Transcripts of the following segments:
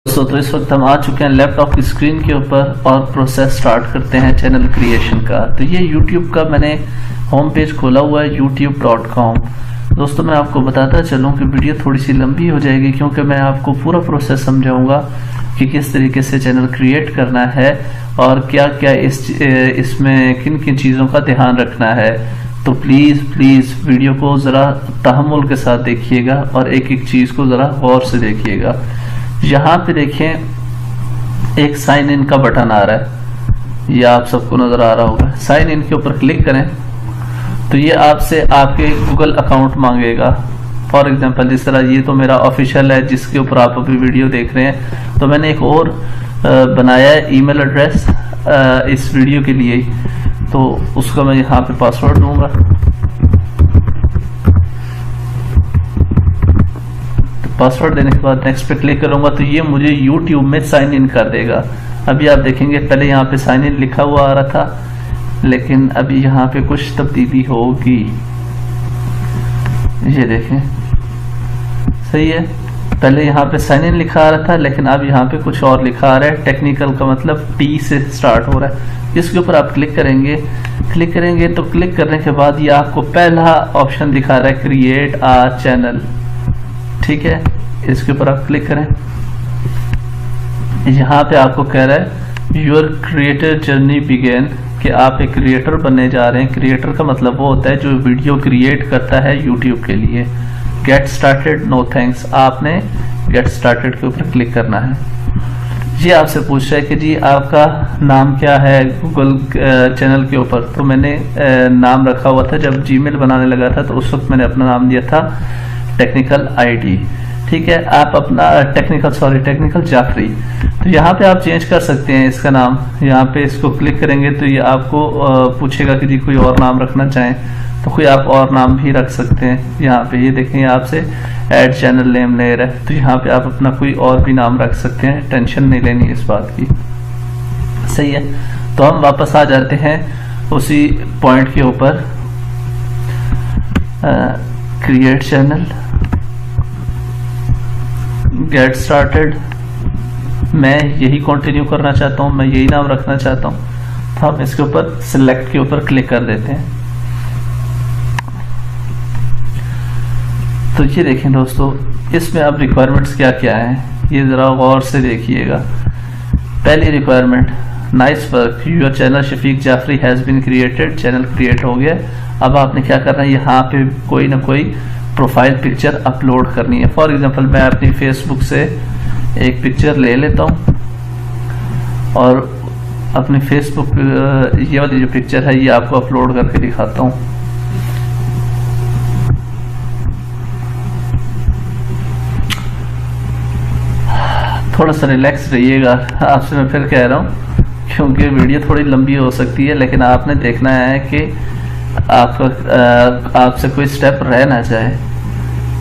तो इस वक्त हम आ चुके हैं लैपटॉप की स्क्रीन के ऊपर और प्रोसेस स्टार्ट करते हैं चैनल क्रिएशन का। तो ये YouTube का मैंने होम पेज खोला हुआ है youtube.com। दोस्तों मैं आपको बताता चलूँ कि वीडियो थोड़ी सी लंबी हो जाएगी क्योंकि मैं आपको पूरा प्रोसेस समझाऊंगा कि किस तरीके से चैनल क्रिएट करना है और क्या क्या इसमें किन किन चीज़ों का ध्यान रखना है। तो प्लीज़ वीडियो को ज़रा तहम्मुल के साथ देखिएगा और एक एक चीज़ को ज़रा गौर से देखिएगा। यहाँ पे देखें एक साइन इन का बटन आ रहा है, ये आप सबको नज़र आ रहा होगा। साइन इन के ऊपर क्लिक करें तो ये आपसे आपके गूगल अकाउंट मांगेगा। फॉर एग्जांपल जिस तरह ये तो मेरा ऑफिशियल है जिसके ऊपर आप अभी वीडियो देख रहे हैं, तो मैंने एक और बनाया है ईमेल एड्रेस इस वीडियो के लिए, तो उसका मैं यहाँ पे पासवर्ड दूंगा। पासवर्ड देने के बाद नेक्स्ट पे क्लिक करूंगा तो ये मुझे YouTube में साइन इन कर देगा। अभी आप देखेंगे पहले यहाँ पे साइन इन लिखा हुआ आ रहा था, लेकिन अभी यहाँ पे कुछ तब्दीली होगी। ये देखें, सही है। पहले यहाँ पे साइन इन लिखा आ रहा था, लेकिन अब यहाँ पे कुछ और लिखा आ रहा है। टेक्निकल का मतलब T से स्टार्ट हो रहा है। इसके ऊपर आप क्लिक करेंगे तो क्लिक करने के बाद ये आपको पहला ऑप्शन दिखा रहा है क्रिएट आ चैनल। ठीक है, इसके ऊपर आप क्लिक करें। यहाँ पे आपको कह रहा है योर क्रिएटर जर्नी बिगेन, कि आप एक क्रिएटर बनने जा रहे हैं। क्रिएटर का मतलब वो होता है जो वीडियो क्रिएट करता है YouTube के लिए। गेट स्टार्टेड नो थैंक्स, आपने गेट स्टार्टेड के ऊपर क्लिक करना है। ये आपसे पूछ रहा है कि जी आपका नाम क्या है गूगल चैनल के ऊपर। तो मैंने नाम रखा हुआ था, जब जीमेल बनाने लगा था तो उस वक्त मैंने अपना नाम दिया था टेक्निकल आईडी। ठीक है, आप अपना टेक्निकल जाफरी। तो यहाँ पे आप चेंज कर सकते हैं इसका नाम। यहाँ पे इसको क्लिक करेंगे तो ये आपको पूछेगा कि जी कोई और नाम रखना चाहें, तो कोई आप और नाम भी रख सकते हैं। यहाँ पे ये देखें आपसे ऐड चैनल नेम ले रहा है, तो यहाँ पे आप अपना कोई और भी नाम रख सकते हैं, टेंशन नहीं लेनी इस बात की। सही है, तो हम वापस आ जाते हैं उसी पॉइंट के ऊपर, क्रिएट चैनल, गेट स्टार्टेड। मैं यही कंटिन्यू करना चाहता हूँ, मैं यही नाम रखना चाहता हूँ, तो हम इसके ऊपर सिलेक्ट के ऊपर क्लिक कर देते हैं। तो ये देखें दोस्तों, इसमें अब रिक्वायरमेंट्स क्या क्या हैं ये ज़रा गौर से देखिएगा। पहली requirement, nice work, your channel Shafiq Jafri has been created. Channel create हो गया। अब आपने क्या करना है, यहाँ पे कोई ना कोई प्रोफाइल पिक्चर अपलोड करनी है। फॉर एग्जांपल मैं अपनी फेसबुक से एक पिक्चर ले लेता हूँ और अपनी फेसबुक ये वाली जो पिक्चर है ये आपको अपलोड करके दिखाता हूँ। थोड़ा सा रिलैक्स रहिएगा, आपसे मैं फिर कह रहा हूँ, क्योंकि वीडियो थोड़ी लंबी हो सकती है, लेकिन आपने देखना है कि आपसे कोई स्टेप रह ना जाए।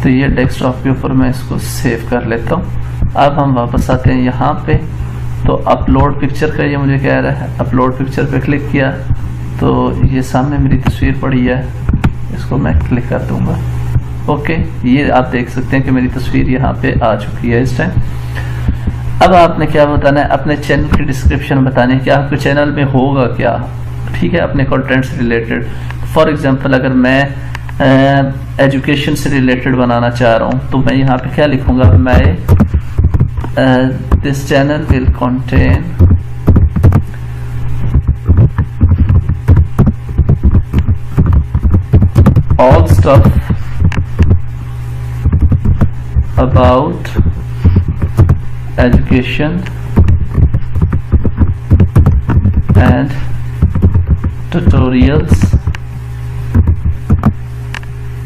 तो ये डेस्कटॉप के ऊपर मैं इसको सेव कर लेता हूँ। अब हम वापस आते हैं यहाँ पे, तो अपलोड पिक्चर का ये मुझे कह रहा है। अपलोड पिक्चर पे क्लिक किया तो ये सामने मेरी तस्वीर पड़ी है, इसको मैं क्लिक कर दूंगा। ओके, ये आप देख सकते हैं कि मेरी तस्वीर यहाँ पे आ चुकी है इस टाइम। अब आपने क्या बताना है, अपने चैनल की डिस्क्रिप्शन बतानी है कि आपके चैनल में होगा क्या। ठीक है, अपने कंटेंट से रिलेटेड। फॉर एग्जांपल अगर मैं एजुकेशन से रिलेटेड बनाना चाह रहा हूँ तो मैं यहाँ पे क्या लिखूँगा, मैं this channel will contain all stuff about education and tutorials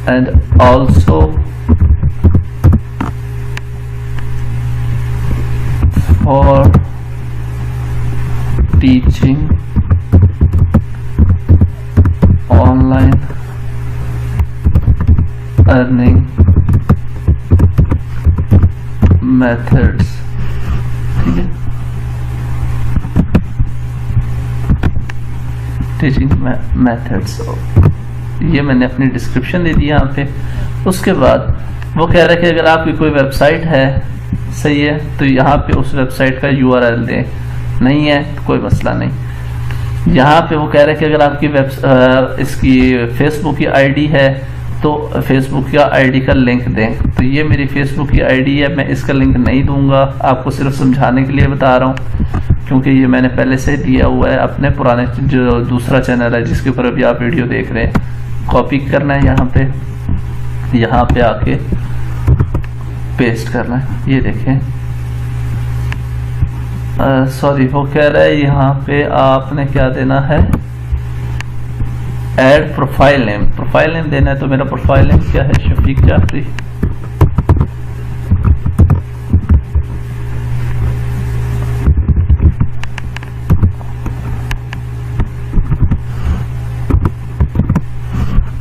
and also for teaching online earning methods। ठीक है, टीचिंग मेथड्स, ये मैंने अपनी डिस्क्रिप्शन दे दी यहाँ पे। उसके बाद वो कह रहा है कि अगर आपकी कोई वेबसाइट है सही है, तो यहाँ पे उस वेबसाइट का URL दें, नहीं है तो कोई मसला नहीं। यहाँ पे वो कह रहे हैं कि अगर आपकी इसकी फेसबुक की आईडी है तो फेसबुक का आईडी का लिंक दें। तो ये मेरी फेसबुक की आईडी है, मैं इसका लिंक नहीं दूंगा, आपको सिर्फ समझाने के लिए बता रहा हूँ, क्योंकि ये मैंने पहले से दिया हुआ है अपने पुराने जो दूसरा चैनल है जिसके ऊपर अभी आप वीडियो देख रहे हैं। कॉपी करना है, यहाँ पे आके पेस्ट करना है। ये देखें, सॉरी वो कह रहा है यहाँ पे आपने क्या देना है, ऐड प्रोफाइल नेम देना है। तो मेरा प्रोफाइल नेम क्या है, शफीक जाफरी।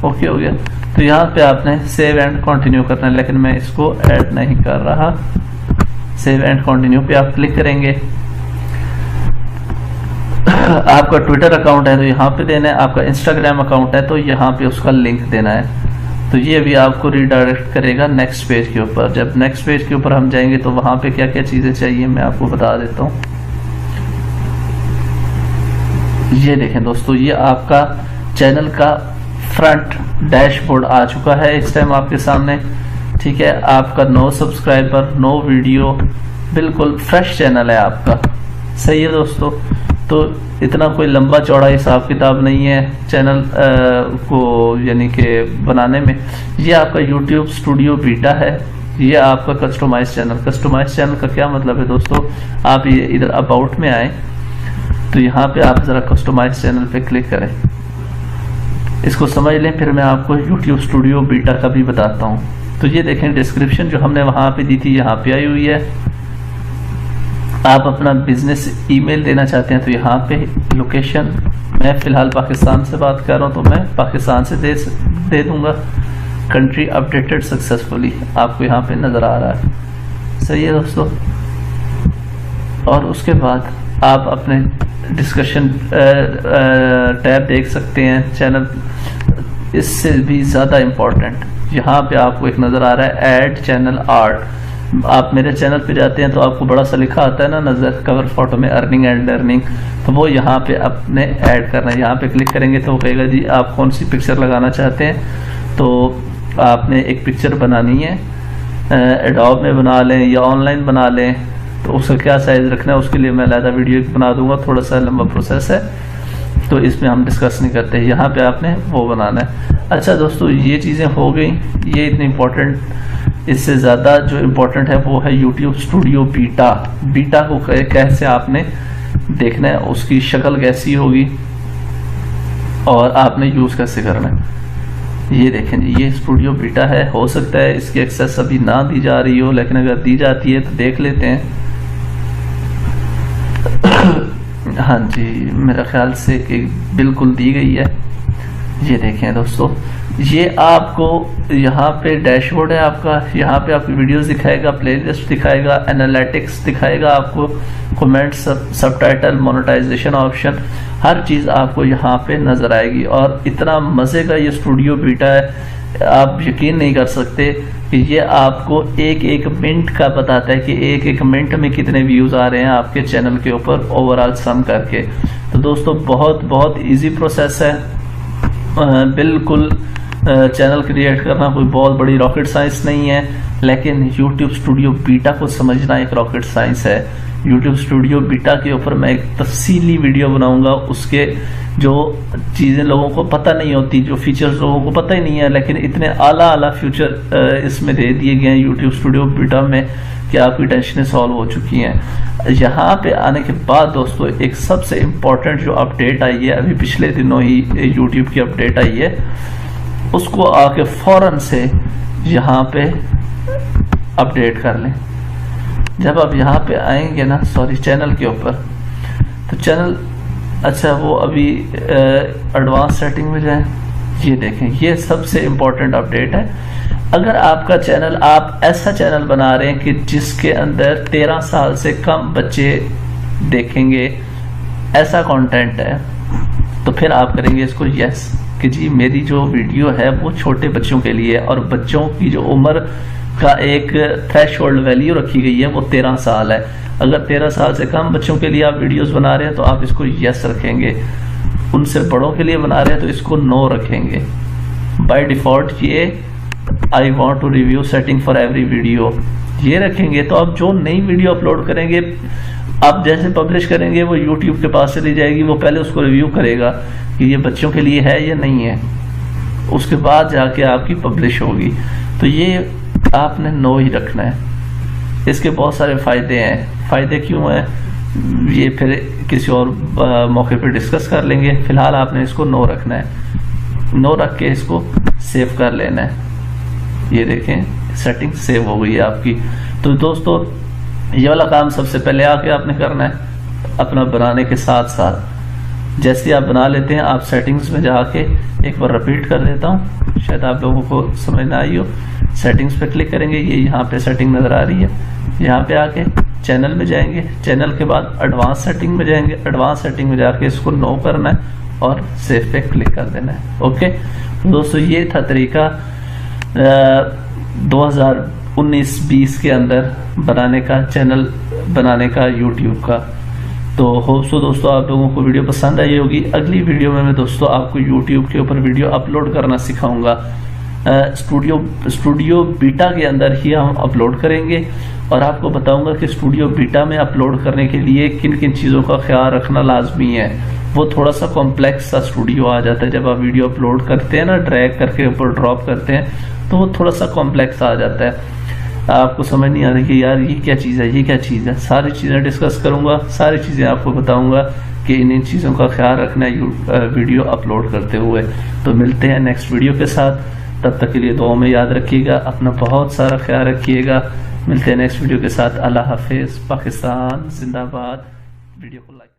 ओके हो गया। तो यहाँ पे आपने सेव एंड कंटिन्यू करना है, लेकिन मैं इसको ऐड नहीं कर रहा। सेव एंड कंटिन्यू पे आप क्लिक करेंगे। आपका ट्विटर अकाउंट है तो यहाँ पे देना है, आपका इंस्टाग्राम अकाउंट है तो यहाँ पे उसका लिंक देना है। तो ये भी आपको रिडायरेक्ट करेगा नेक्स्ट पेज के ऊपर। जब नेक्स्ट पेज के ऊपर हम जाएंगे तो वहाँ पे क्या क्या चीज़ें चाहिए मैं आपको बता देता हूँ। ये देखें दोस्तों, ये आपका चैनल का फ्रंट डैशबोर्ड आ चुका है इस टाइम आपके सामने। ठीक है, आपका नो सब्सक्राइबर, नो वीडियो, बिल्कुल फ्रेश चैनल है आपका। सही है दोस्तों, तो इतना कोई लंबा चौड़ा हिसाब किताब नहीं है चैनल को यानी कि बनाने में। ये आपका YouTube स्टूडियो बीटा है, ये आपका कस्टमाइज चैनल का क्या मतलब है दोस्तों, आप ये इधर अबाउट में आए तो यहाँ पे आप ज़रा कस्टमाइज चैनल पे क्लिक करें, इसको समझ लें, फिर मैं आपको YouTube स्टूडियो बीटा का भी बताता हूँ। तो ये देखें, डिस्क्रिप्शन जो हमने वहाँ पे दी थी यहाँ पे आई हुई है। आप अपना बिजनेस ईमेल देना चाहते हैं तो यहाँ पे लोकेशन, मैं फ़िलहाल पाकिस्तान से बात कर रहा हूँ तो मैं पाकिस्तान से दे दूँगा। कंट्री अपडेटेड सक्सेसफुली आपको यहाँ पे नज़र आ रहा है। सही है दोस्तों, और उसके बाद आप अपने डिस्कशन टैब देख सकते हैं। चैनल इससे भी ज़्यादा इम्पोर्टेंट, यहाँ पे आपको एक नज़र आ रहा है ऐड चैनल आर्ट। आप मेरे चैनल पे जाते हैं तो आपको बड़ा सा लिखा आता है ना नज़र कवर फोटो में, अर्निंग एंड लर्निंग, तो वो यहाँ पे अपने ऐड करना है। यहाँ पे क्लिक करेंगे तो कहेगा जी आप कौन सी पिक्चर लगाना चाहते हैं। तो आपने एक पिक्चर बनानी है, एडोब में बना लें या ऑनलाइन बना लें, तो उसका क्या साइज़ रखना है उसके लिए मैं अलग वीडियो बना दूंगा, थोड़ा सा लंबा प्रोसेस है तो इसमें हम डिस्कस नहीं करते। यहाँ पे आपने वो बनाना है। अच्छा दोस्तों, ये चीज़ें हो गई, ये इतनी इम्पोर्टेंट। इससे ज़्यादा जो इम्पोर्टेंट है वो है YouTube स्टूडियो बीटा को कैसे आपने देखना है, उसकी शक्ल कैसी होगी और आपने यूज़ कैसे करना है। ये देखें जी, ये स्टूडियो बीटा है। हो सकता है इसकी एक्सेस अभी ना दी जा रही हो, लेकिन अगर दी जाती है तो देख लेते हैं। हाँ जी, मेरा ख्याल से कि बिल्कुल दी गई है। ये देखें दोस्तों, ये आपको यहाँ पे डैशबोर्ड है आपका, यहाँ पे आपकी वीडियोस दिखाएगा, प्लेलिस्ट दिखाएगा, एनालिटिक्स दिखाएगा, आपको कमेंट, सबटाइटल, मोनेटाइजेशन ऑप्शन, हर चीज़ आपको यहाँ पे नज़र आएगी। और इतना मज़े का ये स्टूडियो बीटा है, आप यकीन नहीं कर सकते कि ये आपको एक एक मिनट का बताता है कि एक एक मिनट में कितने व्यूज़ आ रहे हैं आपके चैनल के ऊपर ओवरऑल सम करके। तो दोस्तों बहुत इजी प्रोसेस है, बिल्कुल चैनल क्रिएट करना कोई बहुत बड़ी रॉकेट साइंस नहीं है, लेकिन YouTube स्टूडियो बीटा को समझना एक रॉकेट साइंस है। YouTube स्टूडियो बीटा के ऊपर मैं एक तफसीली वीडियो बनाऊंगा, उसके जो चीज़ें लोगों को पता नहीं होती, जो फीचर्स लोगों को पता ही नहीं है, लेकिन इतने आला फीचर इसमें दे दिए गए हैं YouTube स्टूडियो बीटा में कि आपकी टेंशनें सॉल्व हो चुकी हैं। यहाँ पे आने के बाद दोस्तों एक सबसे इम्पोर्टेंट जो अपडेट आई है, अभी पिछले दिनों ही YouTube की अपडेट आई है, उसको आके फ़ौरन से यहाँ पे अपडेट कर लें। जब आप यहाँ पे आएंगे ना, सॉरी चैनल के ऊपर, तो चैनल, अच्छा वो अभी एडवांस सेटिंग में जाएं। ये देखें, ये सबसे इम्पोर्टेंट अपडेट है। अगर आपका चैनल, आप ऐसा चैनल बना रहे हैं कि जिसके अंदर 13 साल से कम बच्चे देखेंगे, ऐसा कंटेंट है, तो फिर आप करेंगे इसको यस कि जी मेरी जो वीडियो है वो छोटे बच्चों के लिए, और बच्चों की जो उम्र का एक थ्रेशोल्ड वैल्यू रखी गई है, वो 13 साल है। अगर 13 साल से कम बच्चों के लिए आप वीडियोस बना रहे हैं तो आप इसको यस रखेंगे, उनसे बड़ों के लिए बना रहे हैं तो इसको नो रखेंगे। बाय डिफ़ॉल्ट ये I want to review setting for every video ये रखेंगे, तो आप जो नई वीडियो अपलोड करेंगे, आप जैसे पब्लिश करेंगे वो यूट्यूब के पास चली जाएगी, वो पहले उसको रिव्यू करेगा कि ये बच्चों के लिए है या नहीं है, उसके बाद जाके आपकी पब्लिश होगी। तो ये आपने नो ही रखना है। इसके बहुत सारे फ़ायदे हैं। फ़ायदे क्यों हैं ये फिर किसी और मौके पर डिस्कस कर लेंगे। फ़िलहाल आपने इसको नो रखना है। नो रख के इसको सेव कर लेना है। ये देखें सेटिंग सेव हो गई है आपकी। तो दोस्तों ये वाला काम सबसे पहले आके आपने करना है अपना बनाने के साथ साथ। जैसे आप बना लेते हैं, आप सेटिंग्स में जाके एक बार रिपीट कर देता हूँ, शायद आप लोगों को समझ ना आई हो। सेटिंग्स पे क्लिक करेंगे, ये यहाँ पे सेटिंग नज़र आ रही है। यहाँ पे आके चैनल में जाएंगे, चैनल के बाद एडवांस सेटिंग में जाएंगे, एडवांस सेटिंग में जाके इसको नो करना है और सेव पे क्लिक कर देना है। ओके दोस्तों, ये था तरीका 2019-20 के अंदर बनाने का, चैनल बनाने का यूट्यूब का। तो होप सो दोस्तों आप लोगों को वीडियो पसंद आई होगी। अगली वीडियो में मैं दोस्तों आपको यूट्यूब के ऊपर वीडियो अपलोड करना सिखाऊंगा। स्टूडियो बीटा के अंदर ही हम अपलोड करेंगे और आपको बताऊंगा कि स्टूडियो बीटा में अपलोड करने के लिए किन किन चीज़ों का ख्याल रखना लाजमी है। वो थोड़ा सा कॉम्प्लेक्स सा स्टूडियो आ जाता है जब आप वीडियो अपलोड करते हैं ना, ड्रैग करके ऊपर ड्रॉप करते हैं तो वो थोड़ा सा कॉम्प्लेक्स आ जाता है, आपको समझ नहीं आ रही कि यार ये क्या चीज़ है, ये क्या चीज़ है। सारी चीज़ें डिस्कस करूँगा, सारी चीज़ें आपको बताऊँगा कि इन चीज़ों का ख्याल रखना है वीडियो अपलोड करते हुए। तो मिलते हैं नेक्स्ट वीडियो के साथ, तब तक के लिए दुआ में याद रखिएगा, अपना बहुत सारा ख्याल रखिएगा। मिलते हैं नेक्स्ट वीडियो के साथ। अल्लाह हाफिज़। पाकिस्तान जिंदाबाद। वीडियो को लाइक